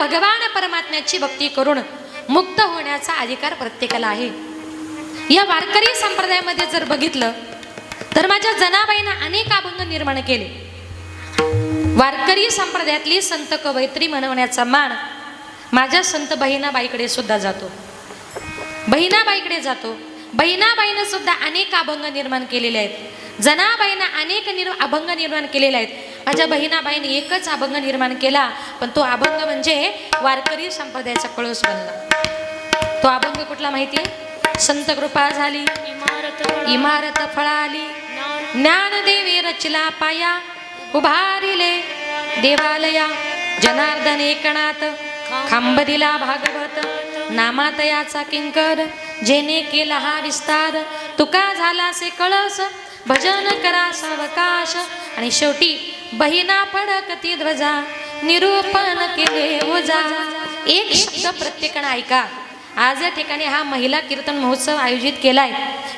भगवान परमात्म्याची भक्ती करून मुक्त होण्याचा अधिकार प्रत्येकाला आहे। या वारकरी संप्रदायामध्ये जर बघितलं तर माझ्या जनाबाईंना अनेक अभंग निर्माण केले। वारकरी संप्रदायातली संत कवयित्री म्हणवण्याचा मान माझ्या संत बहिणाबाईकडे सुद्धा जातो। बहिणाबाईकडे जातो। बहिणाबाईंना सुद्धा अनेक अभंग निर्माण केलेले आहेत। जनाबाईंना अनेक अभंग निर्माण केलेले आहेत। माझ्या बहिणाबाईंनी एकच अभंग निर्माण केला, पण तो अभंग म्हणजे वारकरी संप्रदायाचा कळस बनला। तो अभंग कुठला माहितीये? संत कृपा झाली इमारत फळाली, ज्ञानदेवी रचला पाया, उभारिले देवालया, जनार्दन एकनाथ खांब दिला भागवत, नामातयाचा किंकर जेने केला हा विस्तार, तुका झाला से कळस भजन करा सावकाश, आणि शेवटी बहिणा फडकती ध्वजा निरूपण केले ओझा। एक शब्द प्रत्येकाने ऐका। आज या ठिकाणी हा महिला कीर्तन महोत्सव आयोजित केलाय।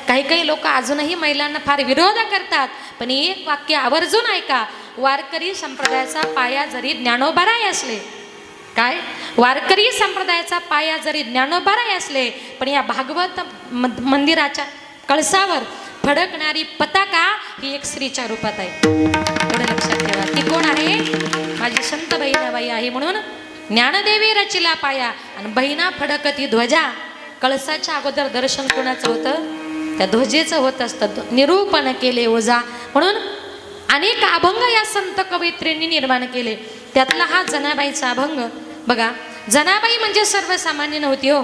काही लोक अजूनही महिलांना फार विरोध करतात, पण एक वाक्य आवर्जून ऐका। वारकरी संप्रदायाचा पाया जरी ज्ञानोबाराय असले, काय वारकरी संप्रदायाचा पाया जरी ज्ञानोबाराय असले, पण या भागवत मंदिराच्या कळसावर फडकणारी पताका ही एक स्त्रीच्या रूपात आहे। एवढं लक्षात ठेवा। ती कोण आहे? माझी संत बहिणाबाई आहे। म्हणून ज्ञानदेवी रचिला पाया आणि बहिणा फडकती ध्वजा। कळसाच्या अगोदर दर्शन कोणाचं होतं? त्या ध्वजेचं होत असतं। निरूपण केले ओझा। म्हणून अनेक अभंग या संत कवयित्रींनी निर्माण केले। त्यातला हा जनाबाईचा अभंग बघा। जनाबाई म्हणजे सर्वसामान्य नव्हती हो।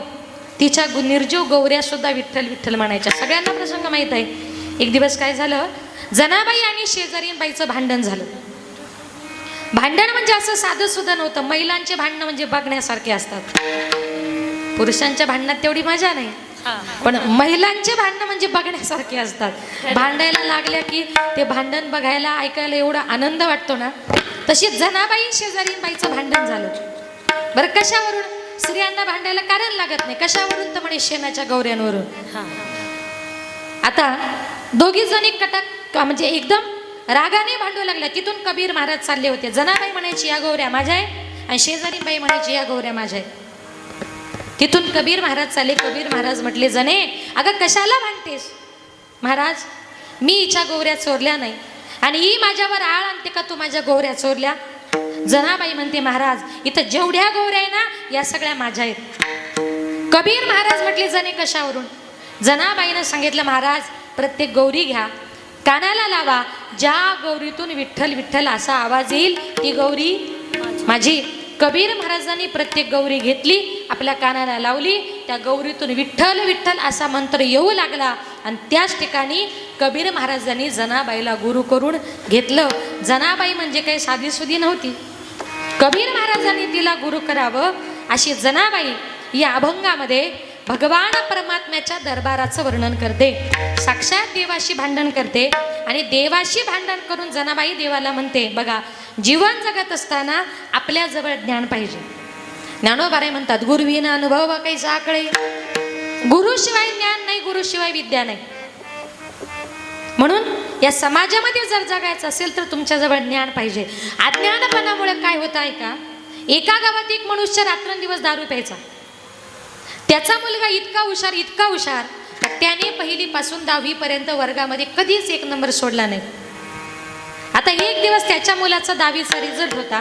तिच्या निर्जीव गौऱ्या सुद्धा विठ्ठल विठ्ठल म्हणायच्या। सगळ्यांना प्रसंग माहित आहे। एक दिवस काय झालं, जनाबाई आणि शेजारीबाईचं भांडण झालं। भांडण म्हणजे असं साधं सुद्धा नव्हतं। महिलांचे भांडण म्हणजे बघण्यासारखे असतात। पुरुषांच्या भांडणात तेवढी मजा नाही, पण महिलांचे भांडण म्हणजे बघण्यासारखे असतात। भांडायला लागल्या की ते भांडण बघायला ऐकायला एवढा आनंद वाटतो ना। तशी जनाबाई शेजारीबाईचं भांडण झालं। बरं कशावरून? स्त्रियांना भांडायला कारण लागत नाही। कशावरून? तर म्हणे शेणाच्या गौऱ्यांवरून। आता दोघी जणी कटक म्हणजे एकदम रागाने भांडू लागल्या। तिथून कबीर महाराज चालले होते। जनाबाई म्हणायची या गौऱ्या माझ्या आहे, आणि शेजारीबाई म्हणायची या गौऱ्या माझ्या आहे। तिथून कबीर महाराज चालले। कबीर महाराज म्हटले, जने अगं कशाला भांडतेस? महाराज मी हिच्या गौऱ्या चोरल्या नाही, आणि ही माझ्यावर आळ आणते का तू माझ्या गौऱ्या चोरल्या? जनाबाई म्हणते, महाराज इथं जेवढ्या गौऱ्या आहे ना या सगळ्या माझ्या आहेत। कबीर महाराज म्हटले, जने कशावरून? जनाबाईनं सांगितलं, महाराज प्रत्येक गौरी घ्या, कानाला लावा, ज्या गौरीतून विठ्ठल विठ्ठल असा आवाज येईल ती गौरी माझी। कबीर महाराजांनी प्रत्येक गौरी घेतली, आपल्या कानाला लावली, त्या गौरीतून विठ्ठल विठ्ठल असा मंत्र येऊ लागला, आणि त्याच ठिकाणी कबीर महाराजांनी जनाबाईला गुरु करून घेतलं। जनाबाई म्हणजे काही साधीसुधी नव्हती। कबीर महाराजांनी तिला गुरु करावं अशी जनाबाई या अभंगामध्ये भगवान परमात्म्याच्या दरबाराचं वर्णन करते। साक्षात देवाशी भांडण करते, आणि देवाशी भांडण करून जनाबाई देवाला म्हणते, बघा जीवन जगत असताना आपल्या जवळ ज्ञान पाहिजे। ज्ञानोबाराय म्हणतात, गुरुविना अनुभव काही साखळे, गुरुशिवाय ज्ञान नाही, गुरुशिवाय विद्या नाही। म्हणून या समाजामध्ये जर जगायचं असेल तर तुमच्याजवळ ज्ञान पाहिजे। अज्ञानपणामुळे काय होतं आहे का? एका गावात एक मनुष्य रात्रंदिवस दारू प्यायचा। त्याचा मुलगा इतका हुशार तर त्याने पहिलीपासून 10वी पर्यंत वर्गामध्ये कधीच 1 नंबर सोडला नाही। आता एक दिवस त्याच्या मुलाचा 10वीचा रिझल्ट होता।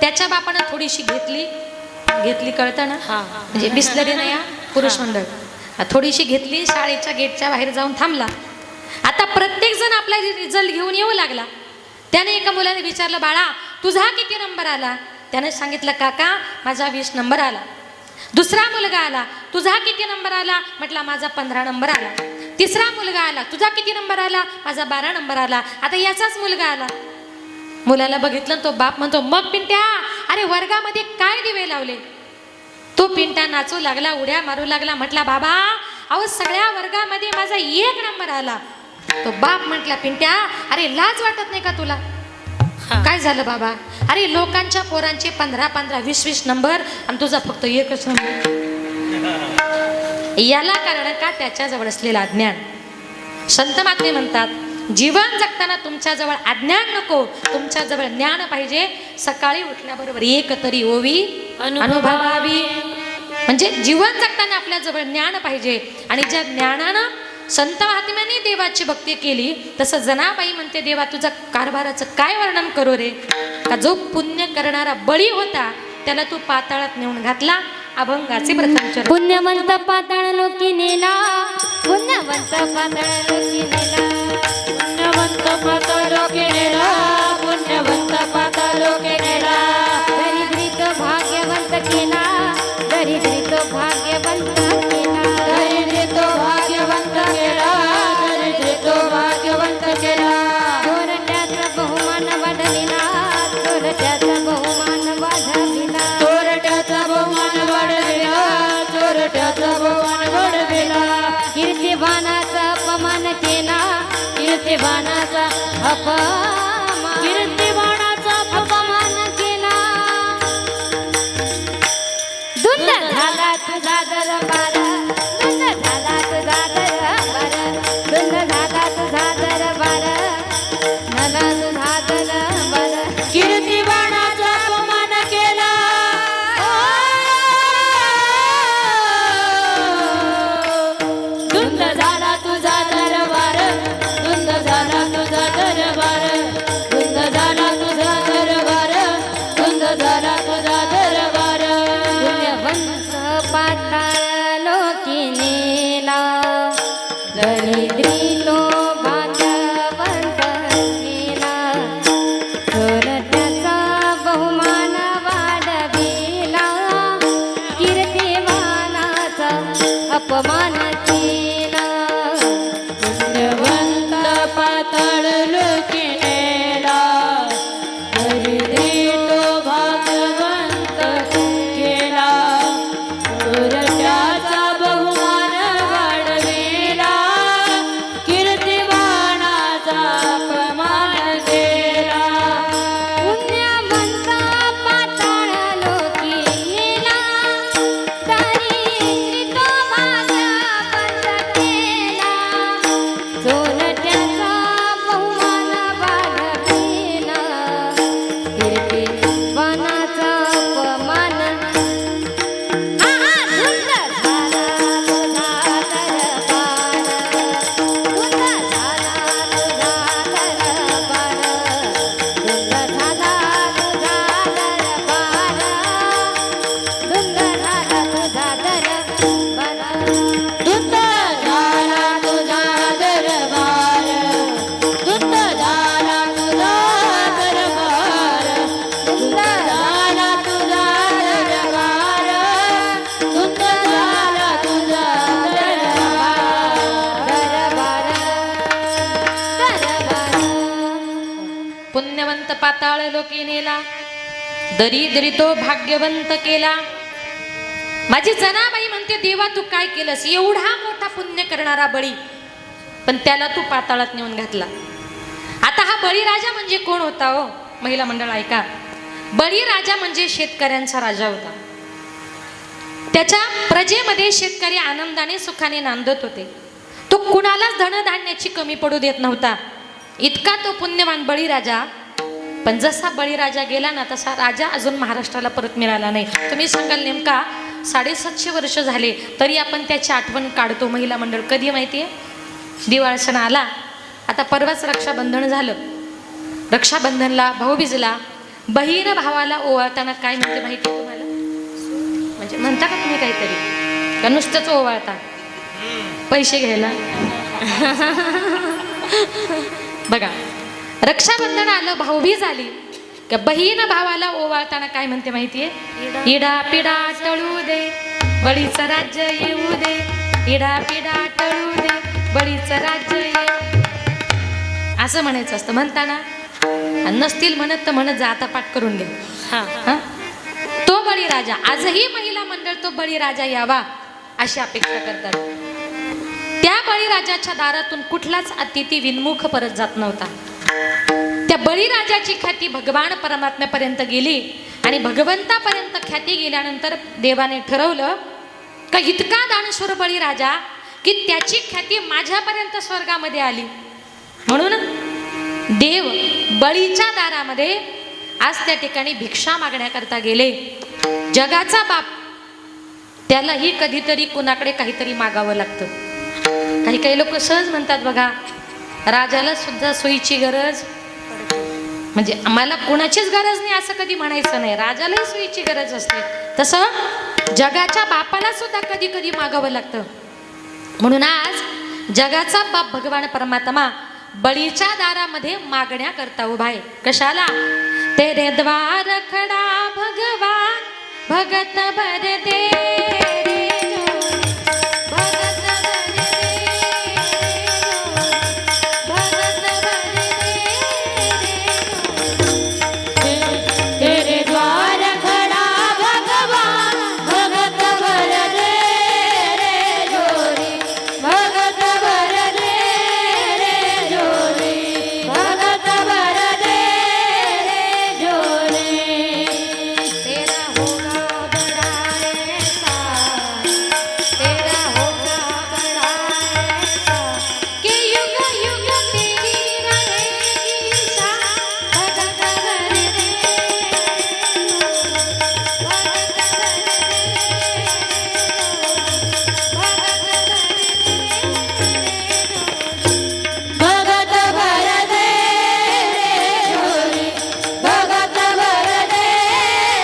त्याच्या बापानं थोडीशी घेतली कळतं ना, म्हणजे बिस्लरी नाही पुरुष मंडळ, थोडीशी घेतली, शाळेच्या गेटच्या बाहेर जाऊन थांबला। आता प्रत्येक जण आपला रिझल्ट घेऊन येऊ लागला। त्याने एका मुलाने विचारलं, बाळा तुझा किती नंबर आला? त्याने सांगितलं, काका माझा 20 नंबर आला। दुसरा मुलगा आला, तुझा किती नंबर आला? म्हटला माझा 15 नंबर आला। तिसरा मुलगा आला, तुझा किती नंबर आला? माझा 12 नंबर आला। आता याचाच मुलगा आला। मुलाला बघितलं, तो बाप म्हणतो, मग पिंट्या अरे वर्गामध्ये काय दिवे लावले? तो पिंट्या नाचू लागला, उड्या मारू लागला। म्हटला, बाबा अहो सगळ्या वर्गामध्ये माझा 1 नंबर आला। तो बाप म्हटला, पिंट्या अरे लाज वाटत नाही का तुला? काय झालं बाबा? अरे लोकांच्या पोरांचे 15-15, 20-20 नंबर, आणि तुझा फक्त 1च नंबर। याला कारण का? त्याच्याजवळ असलेलं अज्ञान। संत महात्मे म्हणतात, जीवन जगताना तुमच्याजवळ अज्ञान नको, तुमच्याजवळ ज्ञान पाहिजे। सकाळी उठल्याबरोबर एक तरी ओवी अनुभवावी. म्हणजे जीवन जगताना आपल्या जवळ ज्ञान पाहिजे आणि ज्या ज्ञानानं संत महात्म्यांनी देवाची भक्ती केली तसं जनाबाई म्हणते, देवा तुझा कारभाराचं काय वर्णन करू रे, का जो पुण्य करणारा बळी होता त्याला तू पाताळात नेऊन घातला. अभंगाचे प्रथम चरण. पुण्यवंत पाताळ लोकी नेला, पुण्यवंत पाताळ लोकी नेला, पुण्यवंत पाताळ लोकी नेला, पुण्यवंत पाताळ लोकी नेला. दरिद्री तो भाग्यवंत केला, दरिद्री तो भाग्यवंत केला, दरिद्री तो भाग्यवंत केला, दरिद्री तो भाग्यवंत केला. चोरट्याचा बहुमान वाढविला, चोरट्याचा बहुमान वाढविला, चोरट्याचा बहुमान वाढविला, चोरट्याचा बहुमान वाढविला. कीर्तिवानाचा अपमान केला, कीर्तिवानाचा अपमान, कीर्तिवानाचा अपमान केला. धुंद झाला तुझा दरबार, धुंद झाला तुझा दरबार, धुंद झाला तुझा दरबार, झाला तुझा दरबार. कीर्तिवानाचा अपमान केला, धुंद झाला तुझा दरबार, धुंद झाला तुझा दरबार, धुंद झाला तुझा दरबार, धुंद झाला तुझा दरबार. पुण्यवंत पाताळ लोकी नेला, दरिद्री तो भाग्यवंत केला, चोरट्याचा बहुमान वाढविला, कीर्तिवानाचा अपमान केला. पुण्यवंत पाताळ लोकी नेला, दरिद्री तो भाग्यवंत केला, चोरट्याचा बहुमान वाढविला, कीर्तिवानाचा अपमान केला. पुण्यवंत पाताळ लोकी नेला, दरिद्री तो भाग्यवंत केला, चोरट्याचा बहुमान वाढविला, कीर्तिवानाचा अपमान. धुंद झाला तुझा दरबार, धुंद झाला तुझा दरबार, धुंद झाला तुझा दरबार, धुंद झाला तुझा दरबार. धुंद झाला तुझा दरबार, धुंद झाला तुझा दरबार, धुंद झाला तुझा दरबार, धुंद झाला तुझा दरबार. पुण्यवंत पाताळ लोकी नेला, दरिद्री तो भाग्यवंत केला. माझी जनाबाई म्हणते, देवा तू काय केलंस, एवढा मोठा पुण्य करणारा बळी, पण त्याला तू पाताळात नेऊन घातला. आता हा बळीराजा म्हणजे कोण होता हो महिला मंडळ ऐका. बळीराजा म्हणजे शेतकऱ्यांचा राजा होता. त्याच्या प्रजेमध्ये शेतकरी आनंदाने सुखाने नांदत होते. तो कुणालाच धनधान्याची कमी पडू देत नव्हता. इतका तो पुण्यवान बळीराजा. पण जसा बळीराजा गेला ना तसा राजा अजून महाराष्ट्राला परत मिळाला नाही. तुम्ही सांगाल नेमका 750 वर्ष झाले तरी आपण त्याची आठवण काढतो. महिला मंडळ कधी माहिती आहे, दिवाळी सण आला. आता परवाच रक्षाबंधन झालं. रक्षाबंधनला भाऊबीजला बहीण भावाला ओवाळताना काय म्हणते माहिती आहे तुम्हाला? म्हणजे म्हणता का तुम्ही काहीतरी का नुसतंच ओवाळता पैसे घ्यायला? बघा, रक्षाबंधन आलं, भाऊबीज आली का बहीण भावाला ओवाळताना काय म्हणते माहितीये? इडा पिडा टळू दे बळीचं राज्य येऊ दे, इडा पिडा टळू दे बळीचं राज्य येऊ, असं म्हणायचं असतं. म्हणताना नसतील म्हणत तर म्हणत जा, आता पाठ करून घ्या. तो बळीराजा, आजही महिला मंडळ तो बळीराजा यावा अशी अपेक्षा करतात. त्या बळीराजाच्या दारातून कुठलाच अतिथी विनमुख परत जात नव्हता. त्या बळीराजाची ख्याती भगवान परमात्म्यापर्यंत गेली आणि भगवंतापर्यंत ख्याती गेल्यानंतर देवाने ठरवलं का इतका दानशूर बळीराजा की त्याची ख्याती माझ्यापर्यंत स्वर्गामध्ये आली. म्हणून देव बळीच्या दारामध्ये आज त्या ठिकाणी भिक्षा मागण्याकरता गेले. जगाचा बाप त्यालाही कधीतरी कुणाकडे काहीतरी मागावं लागतं. काही काही लोक सहज म्हणतात बघा, राजाला सुद्धा सोयीची गरज, म्हणजे आम्हाला कुणाचीच गरज नाही असं कधी म्हणायचं नाही, राजालाही सोयीची गरज असते. तसं जगाच्या बापाला सुद्धा कधी कधी मागावं लागतं. म्हणून आज जगाचा बाप भगवान परमात्मा बळीच्या दारामध्ये मागण्या करता उभा आहे. कशाला? तेरे द्वार खडा भगवान भगत भर दे रे जोरी, भगत भर दे रे जोरी, भगत भर दे रे जोरी. तेरे द्वार खड़ा भगवान भगत भर दे रे जोरी, भगत भर दे रे जोरी, भगत भर दे रे जोरी. तेरा होगा बड़ा ऐसा, तेरा होगा बड़ा ऐसा कि युग युग तेरी रहेगी शान, भगत भर दे रे जोरी, भगत भर दे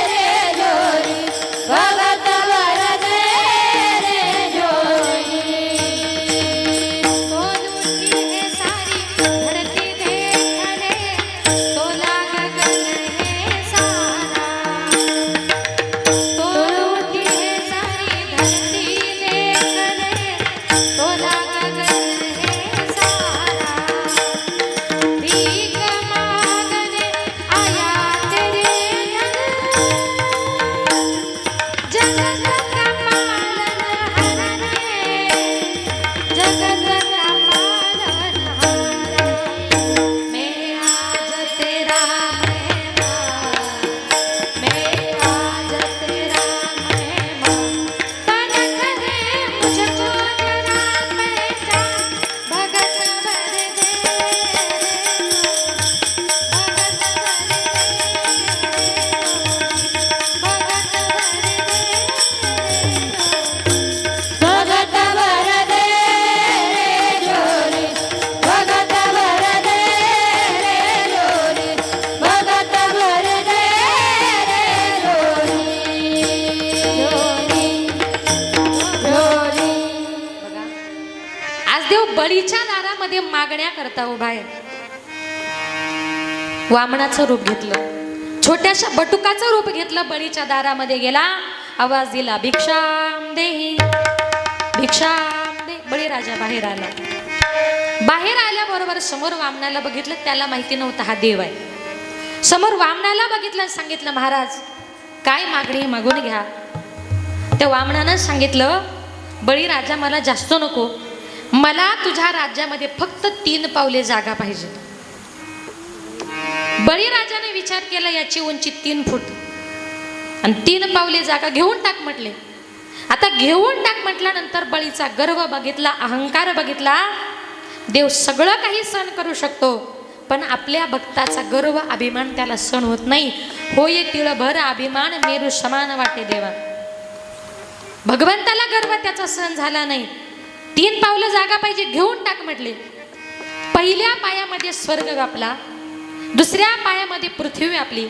रे जोरी, भगत भर दे रे जोरी. तोलूठी है सारी धरती देख ले, तोला गगन है सारा. भीख मांगने आया तेरे घर, जगत का पालनहार रे, जगत का पालनहार रे. मैं आज तेरा मेहमान, मैं आज तेरा मेहमान, तन करे मुझको जरा पहचान, भगत भर दे रे भगत भर दे रे जोरी, भगत भर दे रे जोरी, भगत भर दे रे जोरी. जोरी आज देव बळीच्या दारामध्ये मागण्या करता उभा आहे. वामनाचं रूप घेतलं, छोट्याशा बटुकाचं रूप घेतलं, बळीच्या दारामध्ये गेला, आवाज दिला, भिक्षाम देही, भिक्षाम दे. बळीराजा बाहेर आला. बाहेर आल्याबरोबर समोर वामनाला बघितलं, त्याला माहिती नव्हतं हा देव आहे. समोर वामनाला बघितलं, सांगितलं, महाराज काय मागणी मागून घ्या. त्या वामनानं सांगितलं, बळीराजा मला जास्त नको, मला तुझ्या राज्यामध्ये फक्त 3 पावले जागा पाहिजे. बळीराजाने विचार केला, याची उंची 3 फूट आणि 3 पावले जागा घेऊन टाक म्हटले. आता घेऊन टाक म्हटल्यानंतर बळीचा गर्व बघितला, अहंकार बघितला. देव सगळं काही सहन करू शकतो, पण आपल्या भक्ताचा गर्व अभिमान त्याला सहन होत नाही. होय तिळभर अभिमान मेरू समान वाटे देवा. भगवंताला गर्व त्याचा सहन झाला नाही. 3 पावलं जागा पाहिजे, घेऊन टाक म्हटले. पहिल्या पायामध्ये स्वर्ग व्यापला, दुसऱ्या पायामध्ये पृथ्वी व्यापली.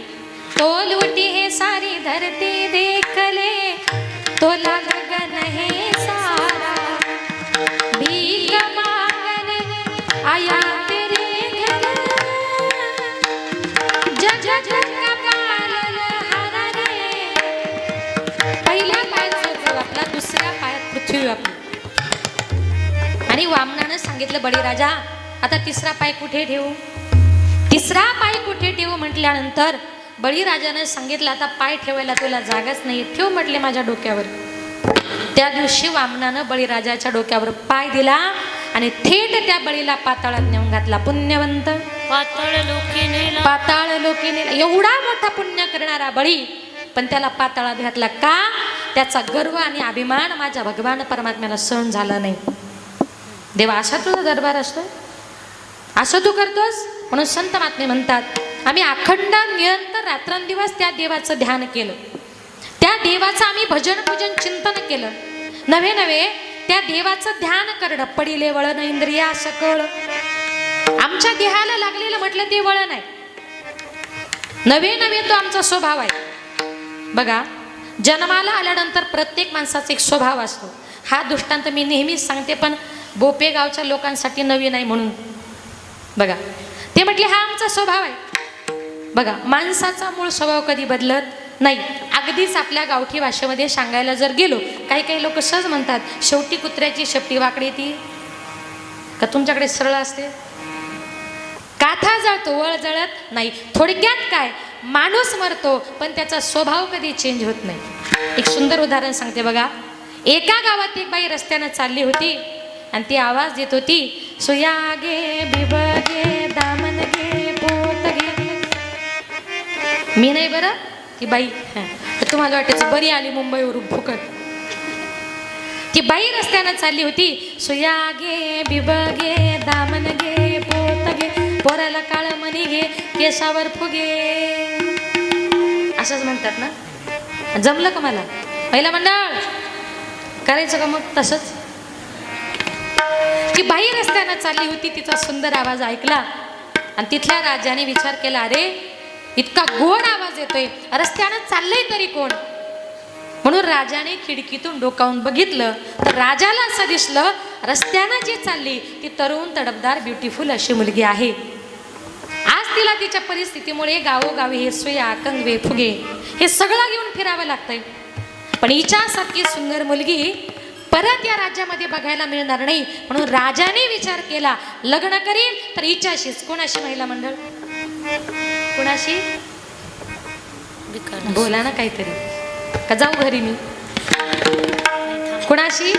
तोलवटी हे सारी धरती देखले, तोला गगन हे सारा. भीख मांगने आया तेरे घर, जगत का पालनहार रे. पहिल्या पायात स्वर्ग व्यापला, दुसऱ्या पायात पृथ्वी व्यापली. आणि वामनानं सांगितलं, बळीराजा आता 3रा पाय कुठे ठेवू, 3रा पाय कुठे ठेवू म्हटल्यानंतर बळीराजानं सांगितलं, आता पाय ठेवायला तुला जागाच नाही, ठेव म्हटले माझ्या डोक्यावर. त्या दिवशी वामनानं बळीराजाच्या डोक्यावर पाय दिला आणि थेट त्या बळीला पाताळात नेऊन घातला. पुण्यवंत पाताळ लोकी नेला, पाताळ लोकी नेला. एवढा मोठा पुण्य करणारा बळी, पण त्याला पाताळात घातला का? त्याचा गर्व आणि अभिमान माझ्या भगवान परमात्म्याला सहन झाला नाही. देवा असा तुझा दरबार असतो, असं तू करतोस. म्हणून संत महात्मे म्हणतात, आम्ही अखंड निरंतर रात्रंदिवस त्या देवाचं ध्यान केलं. त्या देवाचं आम्ही भजन पूजन चिंतन केलं, नव्हे नव्हे त्या देवाचं ध्यान करणं, पडिले वळण इंद्रिया सकळ, आमच्या देहाला लागलेलं म्हटलं ते वळण आहे, नवे नवे तो आमचा स्वभाव आहे. बघा, जन्माला आल्यानंतर प्रत्येक माणसाचा एक स्वभाव असतो. हा दृष्टांत मी नेहमीच सांगते, पण बोपे गावच्या लोकांसाठी नवीन आहे म्हणून. बघा, ते म्हटले हा आमचा स्वभाव आहे. बघा, माणसाचा मूळ स्वभाव कधी बदलत नाही. अगदीच आपल्या गावठी भाषेमध्ये सांगायला जर गेलो, काही काही लोक सहज म्हणतात, शेवटी कुत्र्याची शेपटी वाकडी ती का तुमच्याकडे सरळ असते? काथा जळतो, वळ जळत नाही. थोडक्यात काय, माणूस मरतो पण त्याचा स्वभाव कधी चेंज होत नाही. एक सुंदर उदाहरण सांगते बघा. एका गावात एक बाई रस्त्यानं चालली होती आणि ती आवाज देत होती, सुयागे बिबगे दामन गे पोत गे. मी नाही बरं, ती बाई. तुम्हाला वाटायचं बरी आली मुंबईवरून फुकट. ती बाई रस्त्यानं चालली होती, सुयागे बिबगे दामन गे पोत गे, पोराला काळ मणी घे केसावर फुगे. असंच म्हणतात ना? जमलं का मला? पहिला मंडळ करायचं का मग तसंच? ती बाई रस्त्यानं चालली होती, तिचा सुंदर आवाज ऐकला आणि तिथल्या राजाने विचार केला, अरे इतका गोड आवाज येतोय, रस्त्यानं चाललंय तरी कोण? म्हणून राजाने खिडकीतून डोकावून बघितलं तर राजाला असं दिसलं, रस्त्यानं जी चालली ती तरुण तडफदार ब्युटिफुल अशी मुलगी आहे. आज तिला तिच्या परिस्थितीमुळे गावोगावी हे सुया कंगवे फुगे हे सगळं घेऊन फिरावं लागतंय. पण हिच्यासारखी सुंदर मुलगी परत या राज्यामध्ये बघायला मिळणार नाही. म्हणून राजाने विचार केला, लग्न करील तर हिच्याशीच. कोणाशी महिला मंडळ? कोणाशी? बोला ना काहीतरी, का जाऊ घरी मी? कोणाशी?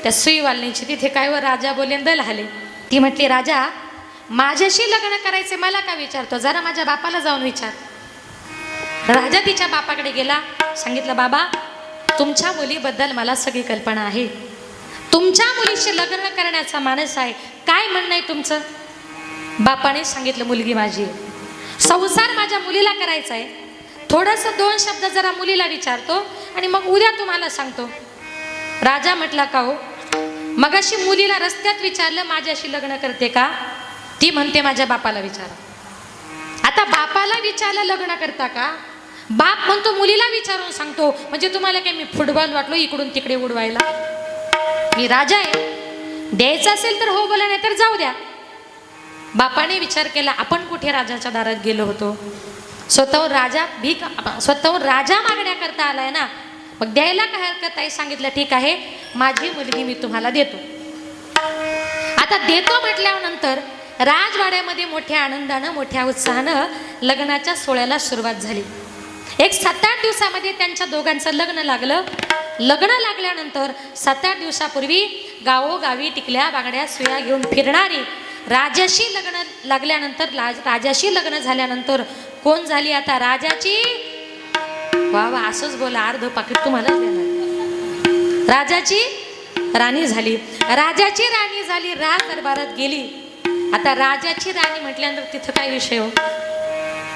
त्या सुईवालनीची. तिथे काय वर राजा बोले दल आले. ती म्हटली, राजा माझ्याशी लग्न करायचे मला का विचारतो, जरा माझ्या बापाला जाऊन विचार. राजा तिच्या बापाकडे गेला, सांगितलं, बाबा तुमच्या मुलीबद्दल मला सगळी कल्पना आहे, तुमच्या मुलीशी लग्न करण्याचा मानस आहे, काय म्हणणं आहे तुमचं? बापाने सांगितलं, मुलगी माझी आहे, संसार माझ्या मुलीला करायचा आहे, थोडंसं 2 शब्द जरा मुलीला विचारतो आणि मग उद्या तुम्हाला सांगतो. राजा म्हटला, का हो, मगाशी मुलीला रस्त्यात विचारलं माझ्याशी लग्न करते का? ती म्हणते माझ्या बापाला विचारा. आता बापाला विचारलं लग्न करता का? बाप म्हणतो मुलीला विचारून सांगतो. म्हणजे तुम्हाला काय मी फुटबॉल वाटलो इकडून तिकडे उडवायला? मी राजा आहे, द्यायचं असेल तर हो बोला, नाही तर जाऊ द्या. बापाने विचार केला, आपण कुठे राजाच्या दारात गेलो होतो? स्वतःहून राजा मागण्या करता आलाय ना, मग द्यायला काय हरकत आहे? सांगितलं, ठीक आहे, माझी मुलगी मी तुम्हाला देतो. आता देतो म्हटल्यानंतर राजवाड्यामध्ये मोठ्या आनंदानं मोठ्या उत्साहानं लग्नाच्या सोहळ्याला सुरुवात झाली. एक 7-8 दिवसामध्ये त्यांच्या दोघांचं लग्न लागलं. लग्न लागल्यानंतर 7-8 दिवसापूर्वी गावोगावी टिकल्या बांगड्या सुया घेऊन फिरणारी राजाशी लग्न लागल्यानंतर राजाशी लग्न झाल्यानंतर कोण झाली आता? राजाची. वा वा, असंच बोला, अर्ध पाकिट तुम्हाला देणार. राजाची राणी झाली. राजाची राणी झाली, राज दरबारात गेली. आता राजाची राणी म्हटल्यानंतर तिथं काय विषय हो?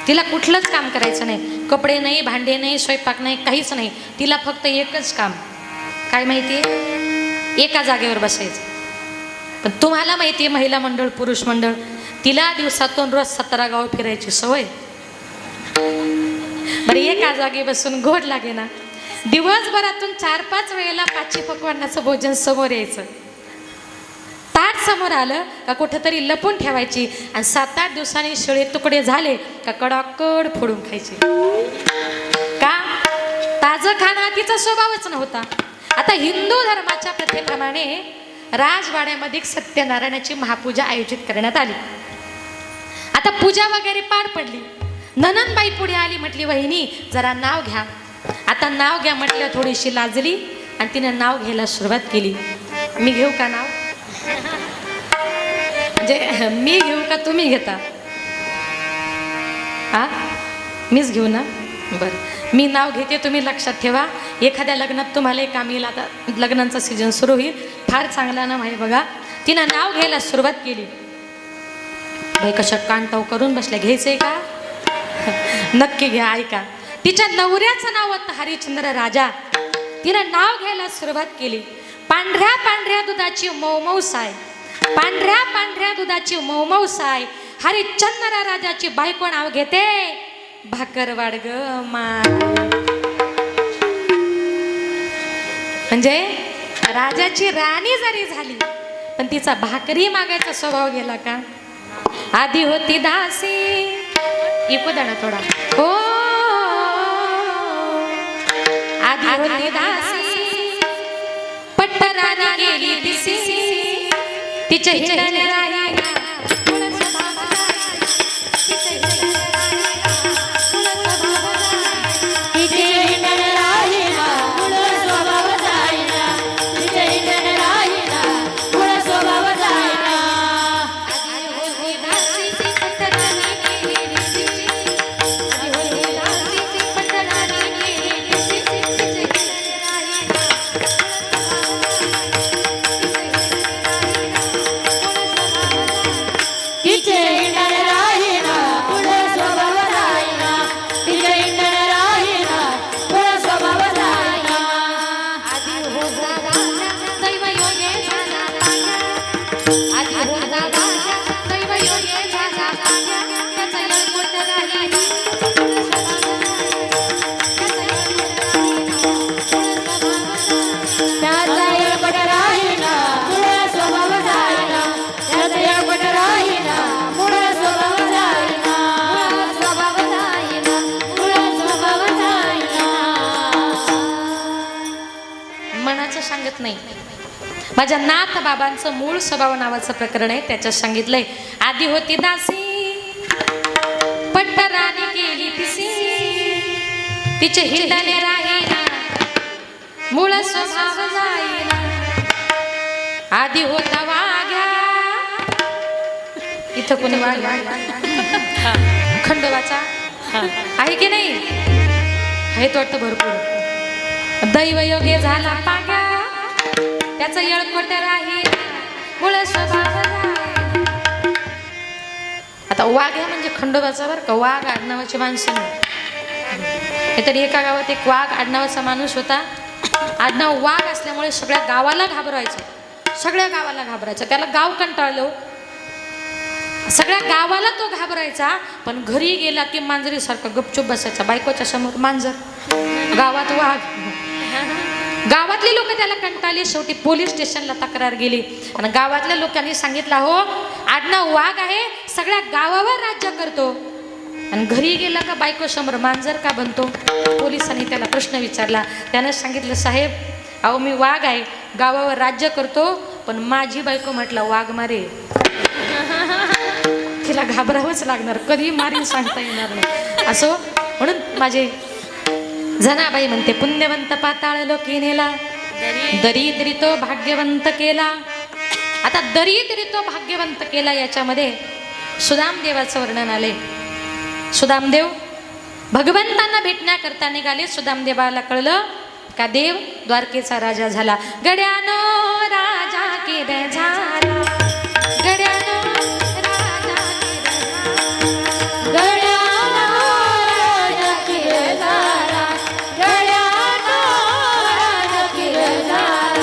तिला कुठलंच काम करायचं नाही, कपडे नाही, भांडे नाही, स्वयंपाक नाही, काहीच नाही. तिला फक्त एकच काम, काय माहिती आहे? एका जागेवर बसायचं. पण तुम्हाला माहिती आहे महिला मंडळ पुरुष मंडळ, तिला दिवसातून रोज 17 गाव फिरायची सवय. बरं, एका जागे बसून गोड लागे ना. दिवसभरातून 4-5 वेळेला 5 पकवानाचं भोजन समोर यायचं. ताट समोर आलं का कुठेतरी लपून ठेवायची आणि 7-8 दिवसांनी शिळे तुकडे झाले का कडाकड फोडून खायचे. का? ताजं खाणं तिचा स्वभावच नव्हता. आता हिंदू धर्माच्या प्रथेप्रमाणे राजवाड्यामध्ये सत्यनारायणाची महापूजा आयोजित करण्यात आली. आता पूजा वगैरे पार पडली. ननंदबाई पुढे आली, म्हटली, वहिनी जरा नाव घ्या. आता नाव घ्या म्हटलं, थोडीशी लाजली आणि तिने नाव घ्यायला सुरुवात केली. मी घेऊ का नाव? म्हणजे मी घेऊ का तुम्ही घेता? हा, मीच घेऊ ना. बरं, मी नाव घेते, तुम्ही लक्षात ठेवा. एखाद्या लग्नात तुम्हाला एक काम येईल. आता लग्नांचा सीजन सुरू होईल, फार चांगला नाव आहे बघा. तिनं नाव घ्यायला सुरुवात केली. बाई कशा कानटाव करून बसल्या, घ्यायचंय का? नक्की घ्या, ऐका. तिच्या नवऱ्याचं नाव होतं हरिश्चंद्र राजा. तिनं नाव घ्यायला सुरुवात केली. पांढऱ्या पांढऱ्या दुधाची मऊ साय, पांढऱ्या पांढऱ्या दुधाची मऊ साय. हरिश्चंद्र राजाची बायको नाव घेते भाकरवाड ग माय. म्हणजे राजाची राणी जरी झाली पण तिचा भाकरी मागायचा स्वभाव गेला का. आधी होती दासी, इको दाणा थोडा हो, आधी होती दासी पट्टरानी गेली दिसी. तिचे हिंडणे राही सांगत नाही. माझ्या नाथ बाबांचं मूळ स्वभाव नावाचं प्रकरण आहे, त्याच्यात सांगितलंय. आधी होती दासी पट्टरानी केली तिसी. तिचे हिंडणे राहीना मूळ स्वभाव जाईना. आधी होता वाघ्या, इथं कोणी वाघ खंडोबाचा आहे की नाही, आहे तो वाटतं भरपूर. दैवयोगे झाला पाग्या, त्याचं येळकोट राही मूळ स्वभाव. आता वाघ्या म्हणजे खंडोबाचा बरं का, वाघ आडनावाची माणसं नाही. तरी एका गावात एक वाघ आडनावाचा माणूस होता. आडनाव वाघ असल्यामुळे सगळ्या गावाला घाबरायचं, सगळ्या गावाला घाबरायचं. त्याला गाव कंटाळलं, सगळ्या गावाला तो घाबरायचा. पण घरी गेला की मांजरीसारखं गपचूप बसायचा. बायकोच्या समोर मांजर, गावात वाघ. गावातले लोक त्याला कंटाळले. शेवटी पोलीस स्टेशनला तक्रार गेली आणि गावातल्या लोकांनी सांगितलं, हो आडनाव वाघ आहे, सगळ्या गावावर राज्य करतो आणि घरी गेला का बायको समोर मांजर का बनतो. पोलिसांनी त्याला प्रश्न विचारला. त्यानं सांगितलं, साहेब अहो मी वाघ आहे, गावावर राज्य करतो, पण माझी बायको म्हटलं वाघ मारे. तिला घाबरावंच लागणार, कधी मारीन सांगता येणार नाही. असो म्हणून माझे जनाबाई म्हणते, पुण्यवंत पाताळ लोकी नेला, दरिद्री तो भाग्यवंत केला. आता दरिद्री तो भाग्यवंत केला याच्यामध्ये सुदामदेवाचं वर्णन आले. सुदामदेव भगवंतांना भेटण्याकरता निघाले. सुदामदेवाला कळलं का देव द्वारकेचा राजा झाला. गड्यानो राजा केर झाला, गड्यानो राजा केर झाला, गड्यानो राजा केर झाला.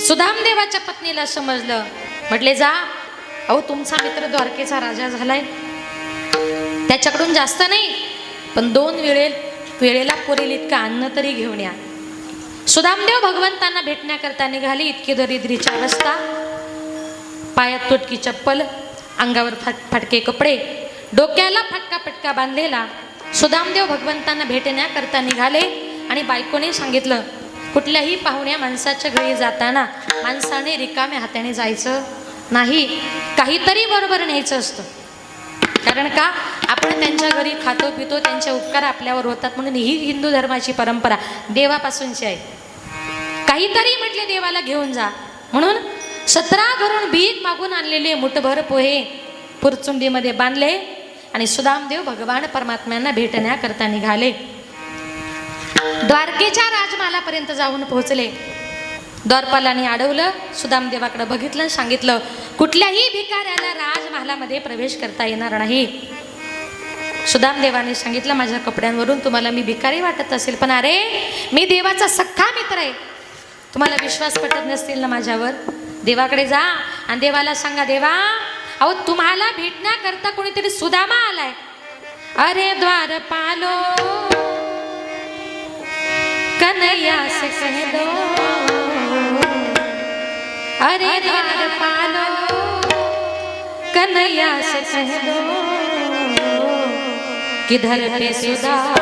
सुदामदेवाच्या पत्नीला समजलं म्हटले जा, अहो तुमचा मित्र द्वारकेचा राजा झालाय, त्याच्याकडून जास्त नाही पण 2 वेळेला पुरेल इतकं अन्न तरी घेऊन या. सुदामदेव भगवंतांना भेटण्याकरता निघाले. इतकी दरिद्रीची अवस्था, पायात तुटकी चप्पल, अंगावर फाटके कपडे, डोक्याला फटका बांधलेला सुदामदेव भगवंतांना भेटण्याकरता निघाले. आणि बायकोने सांगितलं, कुठल्याही पाहुण्या माणसाच्या घरी जाताना माणसाने रिकाम्या हाताने जायचं नाही, काहीतरी बरोबर न्यायचं असतं. कारण का, आपण त्यांच्या घरी खातो पितो, त्यांचे उपकार आपल्यावर होतात, म्हणून ही हिंदू धर्माची परंपरा देवापासूनची आहे. काहीतरी म्हटले देवाला घेऊन जा. म्हणून 17 घरून भीक मागून आणलेले मुठभर पोहे पुरचुंडीमध्ये बांधले आणि सुदामदेव भगवान परमात्म्यांना भेटण्याकरता निघाले. द्वारकेच्या राजमहालापर्यंत जाऊन पोहोचले. द्वारपालाने अडवलं, सुदामदेवाकडे बघितलं, सांगितलं, कुठल्याही भिकाऱ्याला राजमहालामध्ये प्रवेश करता येणार नाही. सुदामदेवाने सांगितलं, माझ्या कपड्यांवरून तुम्हाला मी भिकारी वाटत असेल, पण अरे मी देवाचा सख्खा मित्र आहे. तुम्हाला विश्वास पटत नसतील ना माझ्यावर, देवाकडे जा आणि देवाला सांगा, देवा अहो तुम्हाला भेटण्याकरता कोणीतरी सुदामा आलाय. अरे द्वारपालो कन्हैया से कह दो, अरे द्वारपालो कन्हैया से कह दो, किधर पे सुदामा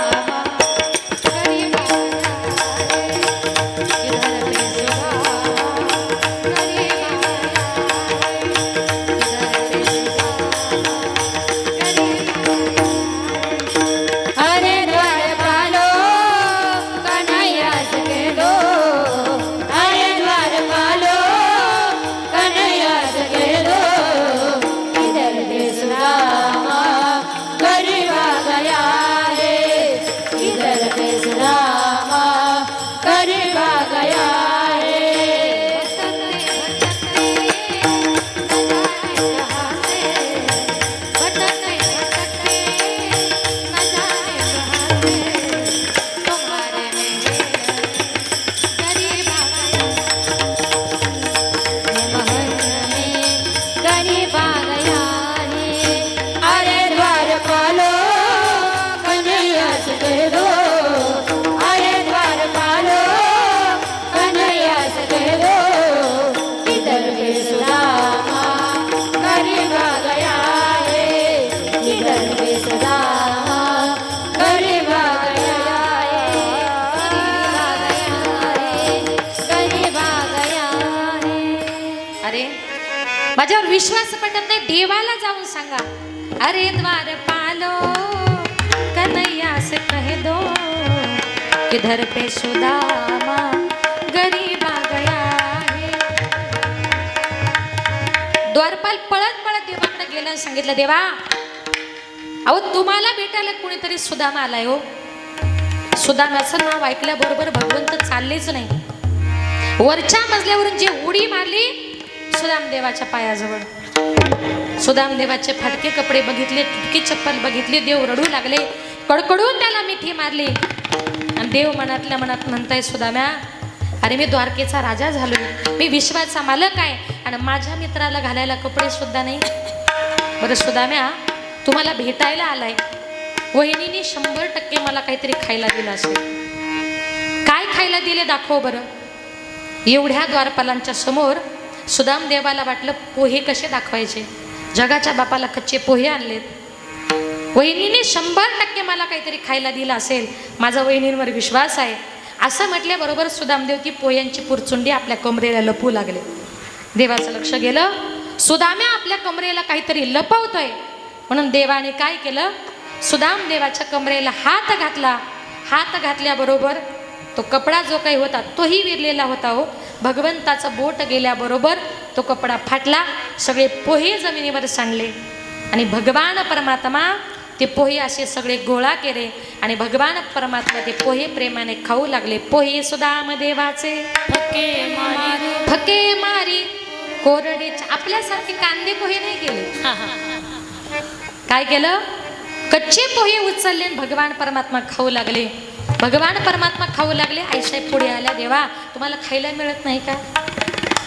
माझ्यावर विश्वास पटत नाही, देवाला जाऊन सांगा. अरे द्वारपालो कन्हैया से कह दो, किधर पे सुदामा गरीब आ गया है. द्वारपाल पळत पळत देवाकडे गेला, सांगितलं, देवा अहो तुम्हाला भेटायला कोणीतरी सुदामा आलाय. हो, सुदाम्याचं नाव ऐकल्याबरोबर भगवंत चाललेच नाही. वरच्या मजल्यावरून जे उडी मारली सुदामदेवाच्या पायाजवळ. सुदामदेवाचे फाटके कपडे बघितले, तुटकी चप्पल बघितली, देव रडू लागले, कडकडून त्याला मिठी मारली. आणि देव मनातल्या मनात म्हणताय, सुदाम्या अरे मी द्वारकेचा राजा झालोय, मी विश्वाचा मालक आहे आणि माझ्या मित्राला घालायला कपडे सुद्धा नाही. बरं सुदाम्या, तुम्हाला भेटायला आलाय, वहिनीने 100% मला काहीतरी खायला दिलं असेल. काय खायला दिले दाखव बरं. एवढ्या द्वारपालांच्या समोर सुदामदेवाला वाटलं पोहे कसे दाखवायचे. जगाच्या बापाला कच्चे पोहे आणलेत, वहिनीने 100% मला काहीतरी खायला दिलं असेल, माझा वहिनींवर विश्वास आहे. असं म्हटल्याबरोबर सुदामदेव ती पोह्यांची पुरचुंडी आपल्या कमरेला लपवू लागले. देवाचं लक्ष गेलं, सुदाम्या आपल्या कमरेला काहीतरी लपवतोय. म्हणून देवाने काय केलं, सुदामदेवाच्या कमरेला हात घातला. हात घातल्याबरोबर तो कपडा जो काही होता तोही विरलेला होता. हो, भगवंताचं बोट गेल्याबरोबर तो कपडा फाटला, सगळे पोहे जमिनीवर सांडले आणि भगवान परमात्मा ते पोहे असे सगळे गोळा केले आणि भगवान परमात्मा ते पोहे प्रेमाने खाऊ लागले. पोहे सुदामदेवाचे फके मारी कोरडे. आपल्यासारखे कांदे पोहे नाही केले. काय केलं, कच्चे पोहे उचलले, भगवान परमात्मा खाऊ लागले. भगवान परमात्मा खाऊ लागले. आईसाहेब पुढे आल्या, देवा तुम्हाला खायला मिळत नाही का.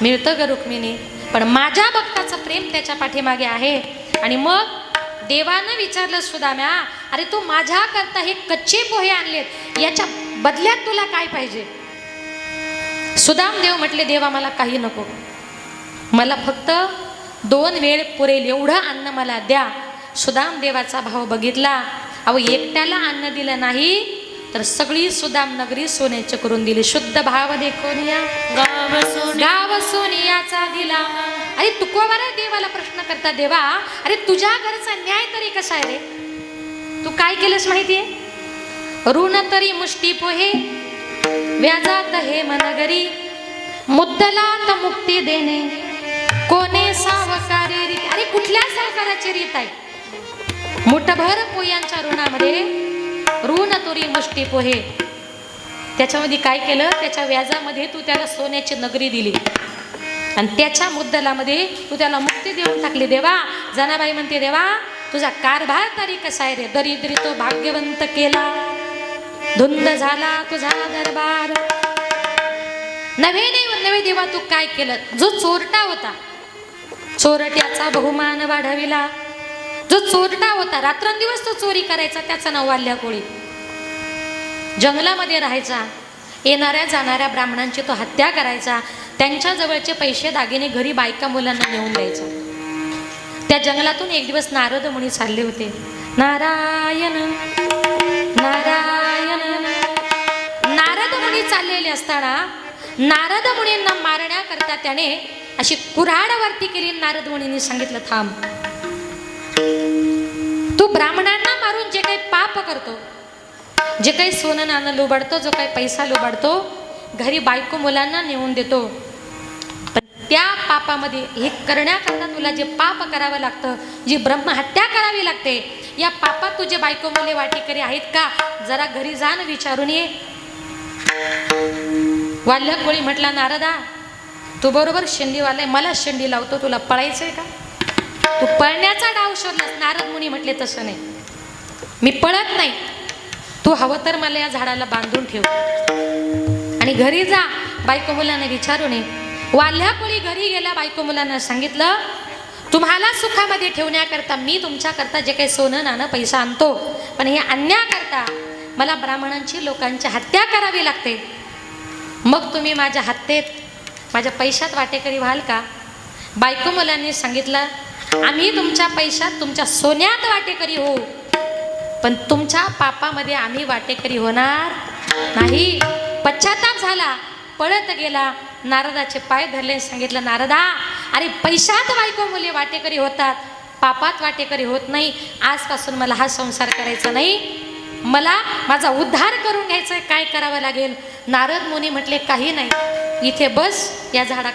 मिळतं ग रुक्मिणी, पण माझ्या भक्ताचं प्रेम त्याच्या पाठीमागे आहे. आणि मग देवानं विचारलं सुदाम्या, अरे तू माझ्या करता हे कच्चे पोहे आणलेत, याच्या बदल्यात तुला काय पाहिजे? सुदाम देव म्हटले, देवा मला काही नको, मला फक्त 2 वेळ पुरेल एवढं अन्न मला द्या. सुदाम देवाचा भाव बघितला. अहो एकट्याला अन्न दिलं नाही तर सगळी सुदाम नगरी सोन्याची करून दिली. शुद्ध भाव देखोनिया गाव सोनियाचा दिला. अरे तुकोबारा देवाला प्रश्न करता, देवा अरे तुझ्या घरचा न्याय तरी कसा आहे रे? तू काय केलंस माहितीये? ऋण तरी मुष्टी पोहे, व्याजात हे मनगरी, मुद्दलात मुक्ती देणे, कोणे सावकारी रीत. अरे कुठल्या सावकाराची रीत आहे? मुठभर पोयांच्या ऋणामध्ये ऋण तरी मुष्टी पोहे, त्याच्यामध्ये काय केलं? त्याच्या व्याजामध्ये तू त्याला सोन्याची नगरी दिली आणि त्याच्या मुद्दलामध्ये तू त्याला मुक्ती देऊन टाकली. देवा जनाबाई म्हणते, देवा तुझा कारभार तरी कसा आहे रे? दरिद्री तो भाग्यवंत केला, धुंद झाला तुझा दरबार. नवे देवा तू काय केलं? जो चोरटा होता चोरट्याचा बहुमान वाढविला. जो चोरटा होता रात्रंदिवस तो चोरी करायचा, त्याचं नाव वाल्या कोळी. जंगलामध्ये राहायचा, येणाऱ्या जाणाऱ्या ब्राह्मणांची तो हत्या करायचा, त्यांच्या जवळचे पैसे दागिने घरी बायका मुलांना नेऊन द्यायचा. त्या जंगलातून एक दिवस नारद मुनी चालले होते. नारायण नारायण. नारद मुनी चाललेले असताना नारद मुनींना मारण्याकरता त्याने अशी कुऱ्हाडवरती केली. नारद मुनींनी सांगितलं, थांब, तू ब्राह्मणांना मारून जे काही पाप करतो, जे काही सोनं नाणं लुबाडतो, जो काही पैसा लुबाडतो, घरी बायको मुलांना नेऊन देतो, पण त्या पापामध्ये हे करण्याकरता तुला जे पाप करावं लागतं, जी ब्रह्महत्या करावी लागते, या पापात तुझे बायको मुले वाटेकरी आहेत का? जरा घरी जाण विचारून ये. वाल्य कोळी म्हटला, नारदा तू बरोबर शेंडीवाला, मला शेंडी लावतो, तुला पळायचंय का? तू पळण्याचा डाव शोधलास. नारद मुनी म्हटले, तसं नाही, मी पळत नाही, तू हवं तर मला या झाडाला बांधून ठेव आणि घरी जा, बायको मुलांना विचारून ये. वाल्ह्या कोळी घरी गेला. बायको मुलांना सांगितलं, तुम्हाला सुखामध्ये ठेवण्याकरता मी तुमच्याकरता जे काही सोनं नाणं पैसा आणतो, पण हे आणण्याकरता मला ब्राह्मणांची लोकांची हत्या करावी लागते. मग तुम्ही माझ्या हत्येत माझ्या पैशात वाटेकरी व्हाल का? बायको मुलांनी सांगितलं, आम्ही तुमच्या पैशात तुमच्या सोन्यात वाटेकरी होऊ, पण तुमच्या पापामध्ये आम्ही वाटेकरी होणार नाही. पश्चाताप झाला, पळत गेला, नारदाचे पाय धरले, सांगितलं, नारदा अरे पैशात बायको मुले वाटेकरी होतात, पापात वाटेकरी होत नाही. आजपासून मला हा संसार करायचा नाही, मला माझा उद्धार करून घ्यायचा. काय करावं लागेल? नारद मुनी म्हटले, काही नाही, इथे बस, या झाडा